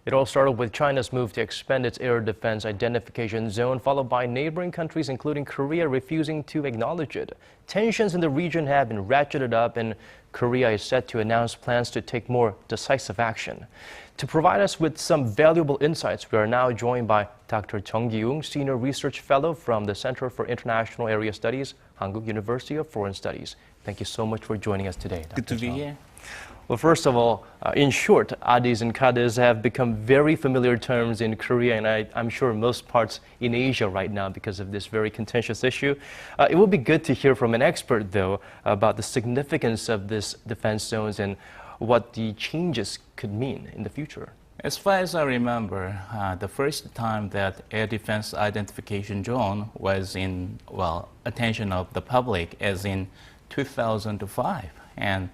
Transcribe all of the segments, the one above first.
It all started with China's move to expand its air defense identification zone, followed by neighboring countries, including Korea, refusing to acknowledge it. Tensions in the region have been ratcheted up, and Korea is set to announce plans to take more decisive action. To provide us with some valuable insights, we are now joined by Dr. Jung Gi-woong, Senior Research Fellow from the Center for International Area Studies, Hankuk University of Foreign Studies. Thank you so much for joining us today, Dr. Good to be here. Well, first of all, in short, ADIZ and KADIZ have become very familiar terms in Korea, and I'm sure most parts in Asia right now because of this very contentious issue. It would be good to hear from an expert, though, about the significance of these defense zones and what the changes could mean in the future. As far as I remember, the first time that air defense identification zone was in, attention of the public is in 2005. And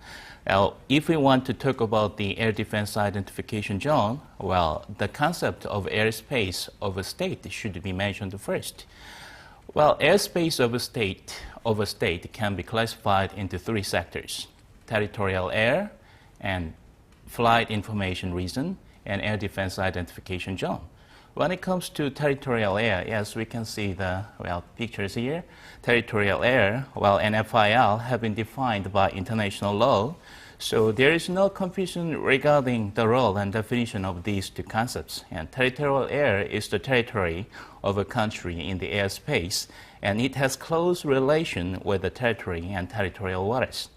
if we want to talk about the air defense identification zone, the concept of airspace of a state should be mentioned first. Airspace of a state can be classified into three sectors: territorial air, and flight information region, and air defense identification zone. When it comes to territorial air, yes, we can see the pictures here. Territorial air, and FIL have been defined by international law, so there is no confusion regarding the role and definition of these two concepts. And territorial air is the territory of a country in the airspace, and it has close relation with the territory and territorial waters.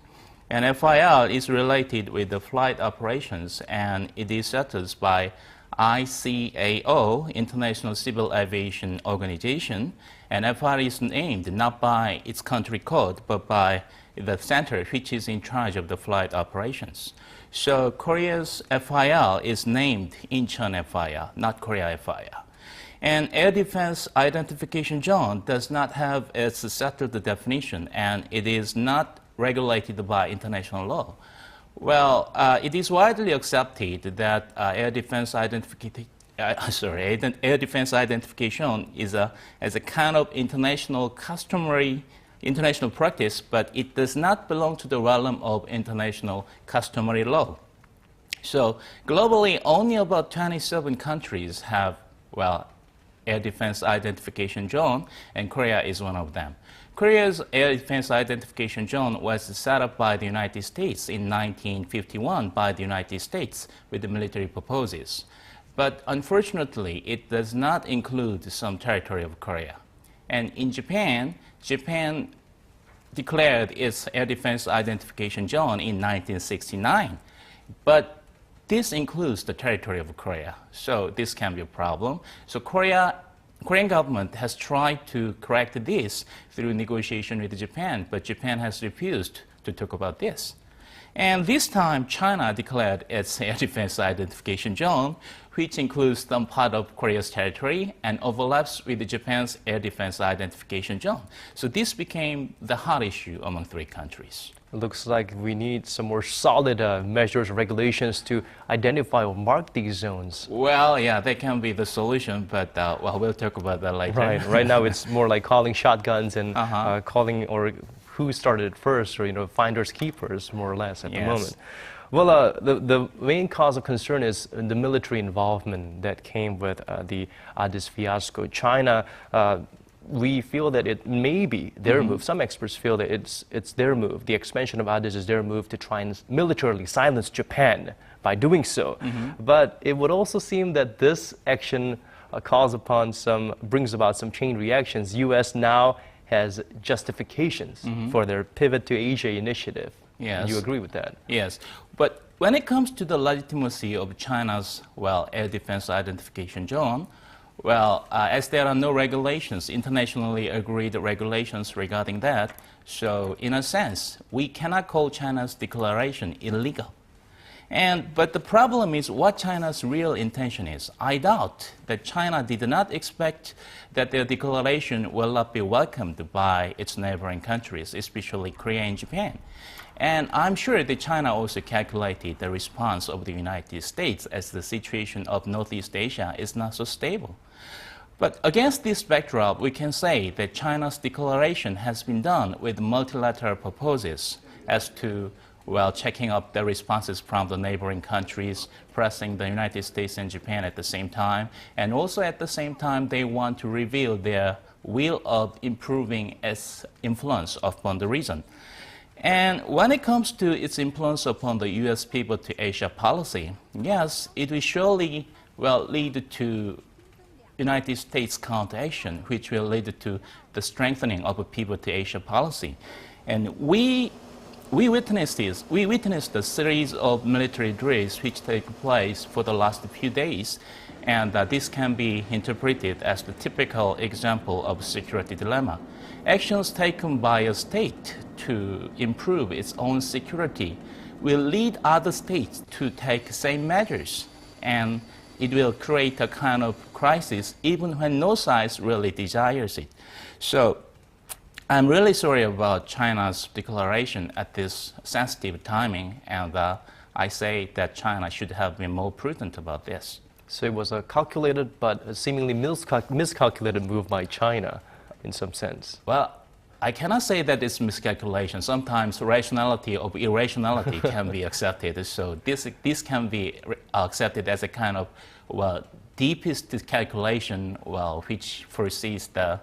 And FIL is related with the flight operations, and it is settled by ICAO, International Civil Aviation Organization, and FIL is named not by its country code, but by the center which is in charge of the flight operations. So Korea's FIL is named Incheon FIL, not Korea FIL. And air defense identification zone does not have its settled definition, and it is not regulated by international law. It is widely accepted that air defense identification is as a kind of international practice, but it does not belong to the realm of international customary law. So globally, only about 27 countries have, air defense identification zone, and Korea is one of them. Korea's air defense identification zone was set up by the United States in 1951 by the United States with the military purposes. But unfortunately, it does not include some territory of Korea. And in Japan declared its air defense identification zone in 1969. But this includes the territory of Korea, so this can be a problem. So Korean government has tried to correct this through negotiation with Japan, but Japan has refused to talk about this. And this time, China declared its air defense identification zone, which includes some part of Korea's territory and overlaps with Japan's air defense identification zone. So this became the hot issue among three countries. It looks like we need some more solid measures, regulations to identify or mark these zones. They can be the solution, but we'll talk about that later. Right now it's more like calling shotguns and calling or who started it first, or finders keepers, more or less at the moment. The main cause of concern is the military involvement that came with the ADIZ fiasco. China. We feel that it may be their move. Some experts feel that it's their move. The expansion of ADIZ is their move to try and militarily silence Japan by doing so. But it would also seem that this action brings about some chain reactions. U.S. now has justifications for their pivot to Asia initiative. Yes. You agree with that? Yes. But when it comes to the legitimacy of China's, air defense identification zone, as there are no regulations, internationally agreed regulations regarding that, so in a sense, we cannot call China's declaration illegal. But the problem is what China's real intention is. I doubt that China did not expect that their declaration will not be welcomed by its neighboring countries, especially Korea and Japan. And I'm sure that China also calculated the response of the United States as the situation of Northeast Asia is not so stable. But against this backdrop, we can say that China's declaration has been done with multilateral purposes as to well, checking up the responses from the neighboring countries, pressing the United States and Japan at the same time. And also at the same time, they want to reveal their will of improving its influence upon the region. And when it comes to its influence upon the U.S. pivot to Asia policy, yes, it will surely lead to United States counteraction, which will lead to the strengthening of a pivot to Asia policy. And we witnessed this. We witnessed a series of military drills which take place for the last few days, and this can be interpreted as the typical example of security dilemma. Actions taken by a state to improve its own security will lead other states to take same measures, and it will create a kind of crisis even when no side really desires it. So I'm really sorry about China's declaration at this sensitive timing, and I say that China should have been more prudent about this. So it was a calculated but a seemingly miscalculated move by China in some sense. Well, I cannot say that it's miscalculation. Sometimes rationality of irrationality can be accepted. So this can be accepted as a kind of, deepest calculation, which foresees the,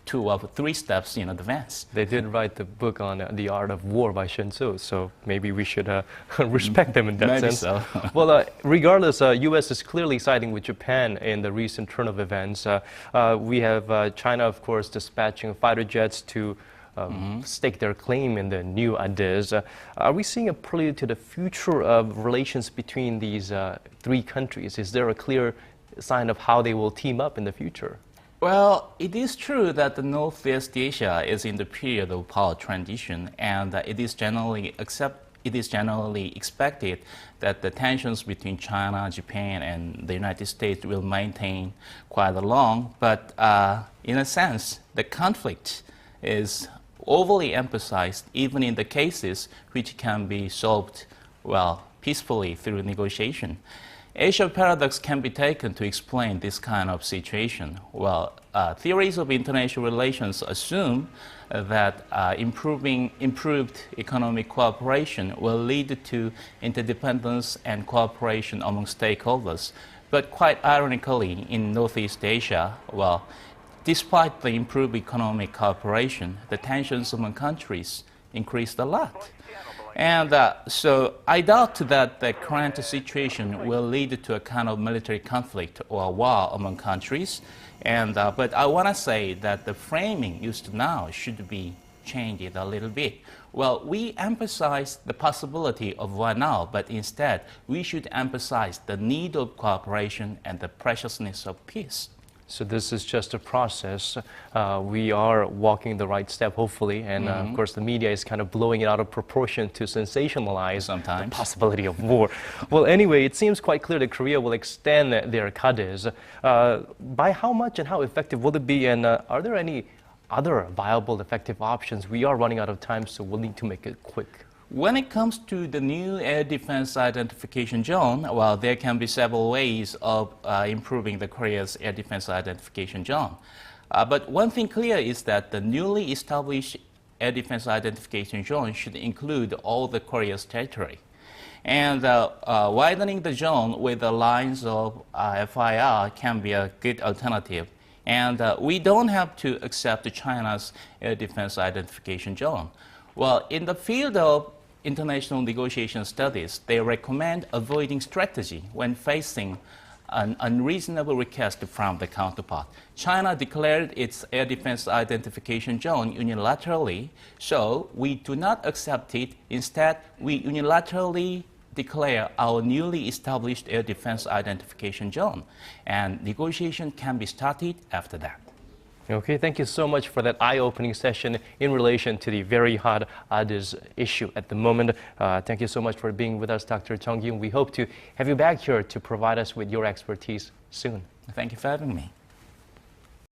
2 of 3 steps in advance. They did write the book on The Art of War by Sun Tzu, so maybe we should respect them in that maybe sense. So. Well, regardless, U.S. is clearly siding with Japan in the recent turn of events. We have China, of course, dispatching fighter jets to stake their claim in the new ADIZ. Are we seeing a prelude to the future of relations between these 3 countries? Is there a clear sign of how they will team up in the future? Well, it is true that the Northeast Asia is in the period of power transition, and it is generally expected that the tensions between China, Japan, and the United States will maintain quite long. But in a sense, the conflict is overly emphasized, even in the cases which can be solved peacefully through negotiation. Asia paradox can be taken to explain this kind of situation. Theories of international relations assume that improved economic cooperation will lead to interdependence and cooperation among stakeholders. But quite ironically, in Northeast Asia, despite the improved economic cooperation, the tensions among countries increased a lot. And so I doubt that the current situation will lead to a kind of military conflict or war among countries. But I want to say that the framing used now should be changed a little bit. We emphasize the possibility of war now, but instead we should emphasize the need of cooperation and the preciousness of peace. So this is just a process. We are walking the right step, hopefully, and of course the media is kind of blowing it out of proportion to sensationalize sometimes the possibility of war. Well, anyway, it seems quite clear that Korea will extend their KADIZ. By how much and how effective will it be, and are there any other viable, effective options? We are running out of time, so we'll need to make it quick. When it comes to the new air defense identification zone, there can be several ways of improving the Korea's air defense identification zone. But one thing clear is that the newly established air defense identification zone should include all the Korea's territory. And widening the zone with the lines of FIR can be a good alternative. And we don't have to accept China's air defense identification zone. In the field of international negotiation studies, they recommend avoiding strategy when facing an unreasonable request from the counterpart. China declared its air defense identification zone unilaterally, so we do not accept it. Instead, we unilaterally declare our newly established air defense identification zone, and negotiation can be started after that. Okay, thank you so much for that eye-opening session in relation to the very hot ADIZ issue at the moment. Thank you so much for being with us, Dr. Jung Gi-woong. We hope to have you back here to provide us with your expertise soon. Thank you for having me.